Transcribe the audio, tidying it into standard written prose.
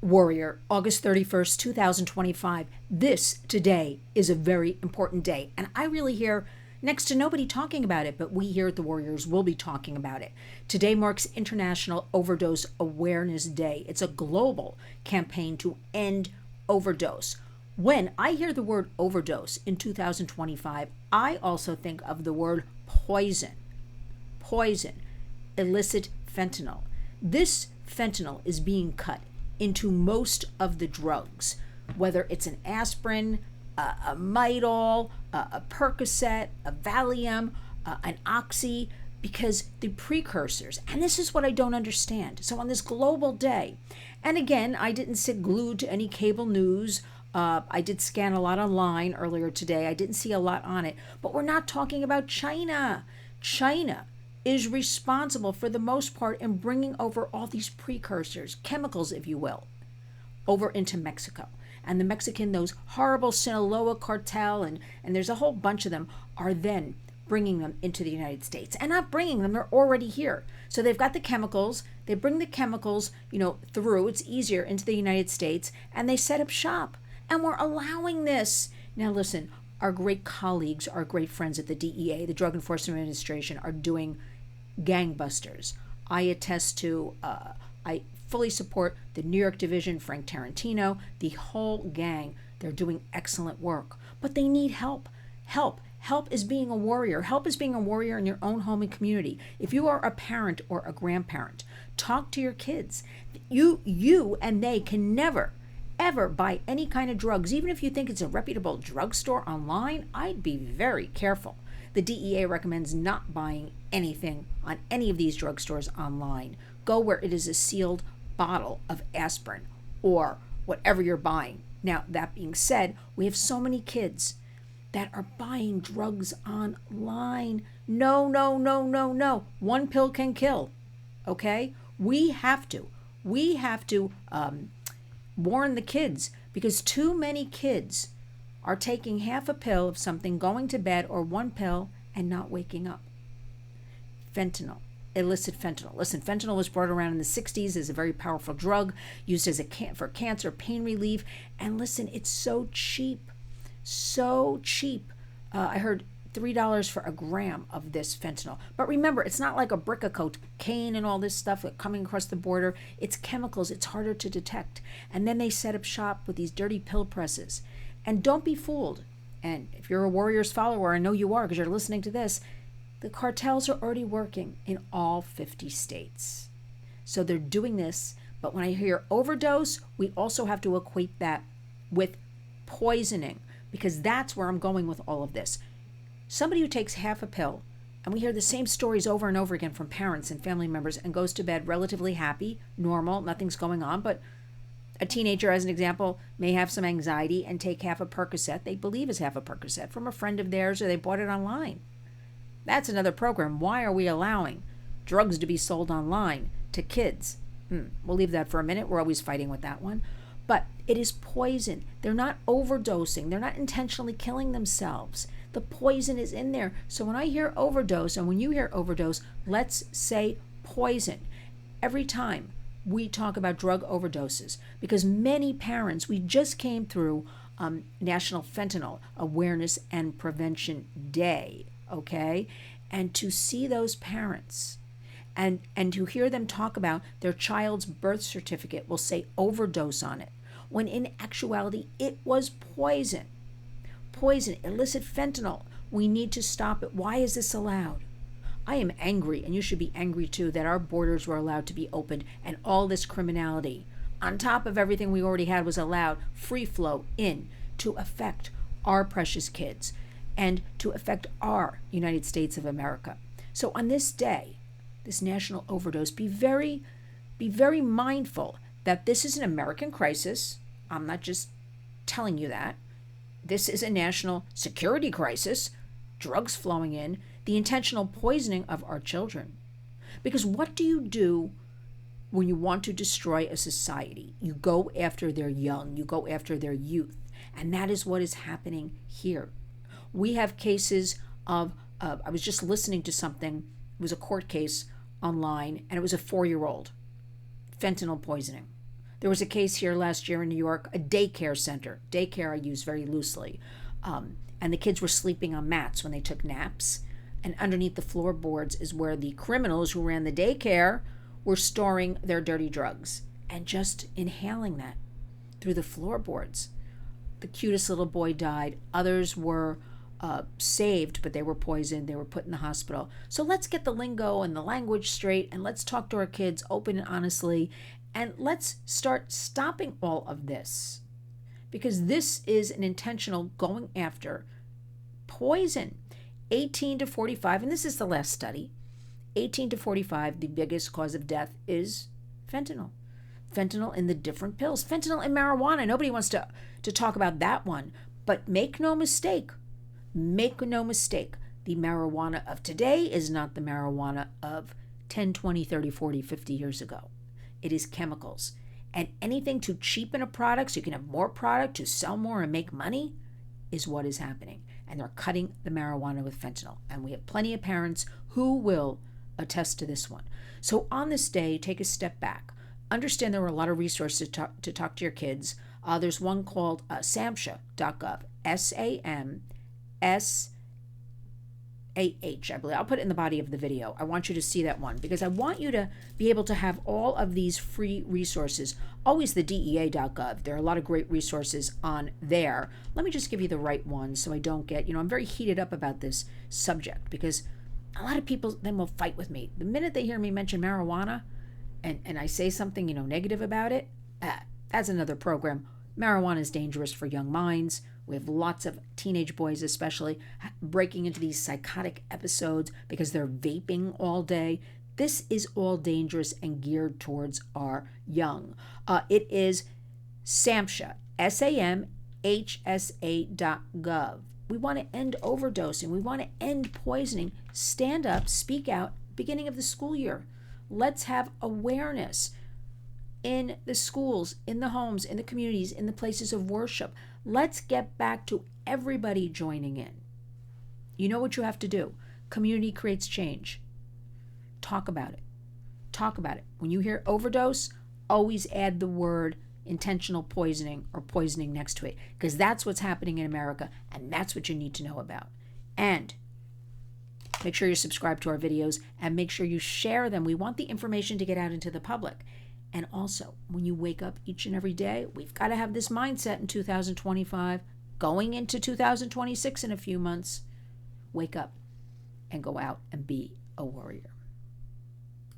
Warrior, August 31st, 2025. This today is a very important day. And I really hear next to nobody talking about it, but we here at the Warriors will be talking about it. Today marks International Overdose Awareness Day. It's a global campaign to end overdose. When I hear the word overdose in 2025, I also think of the word poison. Poison, illicit fentanyl. This fentanyl is being cut into most of the drugs, whether it's an aspirin, a Midol, a Percocet, a Valium, an Oxy, because the precursors, and this is what I don't understand. So on this global day, and again, I didn't sit glued to any cable news. I did scan a lot online earlier today. I didn't see a lot on it, but we're not talking about China. China is responsible for the most part in bringing over all these precursors, chemicals, if you will, over into Mexico. And the Mexican, those horrible Sinaloa cartel, and there's a whole bunch of them, are then bringing them into the United States. And not bringing them, they're already here. So they've got the chemicals, they bring the chemicals, through, it's easier, into the United States, and they set up shop. And we're allowing this. Now listen, our great colleagues, our great friends at the DEA, the Drug Enforcement Administration, are doing gangbusters. I attest to, I fully support the New York Division, Frank Tarantino, the whole gang. They're doing excellent work, but they need help. Help is being a warrior. Help is being a warrior in your own home and community. If you are a parent or a grandparent, talk to your kids. You and they can never, ever buy any kind of drugs. Even if you think it's a reputable drugstore online, I'd be very careful. The DEA recommends not buying anything on any of these drugstores online. Go where it is a sealed bottle of aspirin or whatever you're buying. Now, that being said, we have so many kids that are buying drugs online. No. One pill can kill, okay? We have to warn the kids, because too many kids are taking half a pill of something, going to bed, or one pill and not waking up. Fentanyl, illicit fentanyl. Listen, fentanyl was brought around in the 60s as a very powerful drug used as for cancer, pain relief. And listen, it's so cheap. I heard $3 for a gram of this fentanyl. But remember, it's not like a brick of cocaine and all this stuff coming across the border. It's chemicals. It's harder to detect. And then they set up shop with these dirty pill presses. And don't be fooled. And if you're a Warriors follower, I know you are because you're listening to this, the cartels are already working in all 50 states. So they're doing this. But when I hear overdose, we also have to equate that with poisoning, because that's where I'm going with all of this. Somebody who takes half a pill, and we hear the same stories over and over again from parents and family members, and goes to bed relatively happy, normal, nothing's going on, but a teenager, as an example, may have some anxiety and take half a Percocet, they believe is half a Percocet, from a friend of theirs, or they bought it online. That's another program. Why are we allowing drugs to be sold online to kids? We'll leave that for a minute. We're always fighting with that one. But it is poison. They're not overdosing. They're not intentionally killing themselves. The poison is in there. So when I hear overdose, and when you hear overdose, let's say poison. Every time we talk about drug overdoses, because many parents, we just came through National Fentanyl Awareness and Prevention Day, okay? And to see those parents and to hear them talk about their child's birth certificate will say overdose on it, when in actuality it was poison. Poison, illicit fentanyl. We need to stop it. Why is this allowed? I am angry, and you should be angry too, that our borders were allowed to be opened and all this criminality, on top of everything we already had, was allowed free flow in to affect our precious kids and to affect our United States of America. So on this day, this national overdose, be very mindful that this is an American crisis. I'm not just telling you that. This is a national security crisis, drugs flowing in, the intentional poisoning of our children. Because what do you do when you want to destroy a society? You go after their young, you go after their youth. And that is what is happening here. We have cases of, I was just listening to something, it was a court case online, and it was a 4-year-old, fentanyl poisoning. There was a case here last year in New York, a daycare center. Daycare I use very loosely. And the kids were sleeping on mats when they took naps. And underneath the floorboards is where the criminals who ran the daycare were storing their dirty drugs and just inhaling that through the floorboards. The cutest little boy died. Others were saved, but they were poisoned. They were put in the hospital. So let's get the lingo and the language straight, and let's talk to our kids open and honestly, and let's start stopping all of this, because this is an intentional going after poison. 18 to 45, and this is the last study, 18 to 45, the biggest cause of death is fentanyl. Fentanyl in the different pills. Fentanyl in marijuana. Nobody wants to talk about that one. But make no mistake. Make no mistake. The marijuana of today is not the marijuana of 10, 20, 30, 40, 50 years ago. It is chemicals. And anything to cheapen a product so you can have more product to sell more and make money is what is happening. And they're cutting the marijuana with fentanyl. And we have plenty of parents who will attest to this one. So on this day, take a step back. Understand there are a lot of resources to talk to your kids. There's one called samsha.gov, SAMSAH, I believe. I'll put it in the body of the video. I want you to see that one because I want you to be able to have all of these free resources. Always the DEA.gov. There are a lot of great resources on there. Let me just give you the right one so I don't get, I'm very heated up about this subject because a lot of people then will fight with me. The minute they hear me mention marijuana and I say something, negative about it, that's another program. Marijuana is dangerous for young minds. We have lots of teenage boys especially breaking into these psychotic episodes because they're vaping all day. This is all dangerous and geared towards our young. It is SAMHSA, SAMHSA.gov. We want to end overdosing. We want to end poisoning. Stand up, speak out, beginning of the school year. Let's have awareness in the schools, in the homes, in the communities, in the places of worship. Let's get back to everybody joining in. You know what you have to do. Community creates change. Talk about it. Talk about it. When you hear overdose, always add the word intentional poisoning or poisoning next to it, because that's what's happening in America, and that's what you need to know about. And make sure you subscribe to our videos and make sure you share them. We want the information to get out into the public. And also, when you wake up each and every day, we've got to have this mindset in 2025, going into 2026 in a few months. Wake up and go out and be a warrior.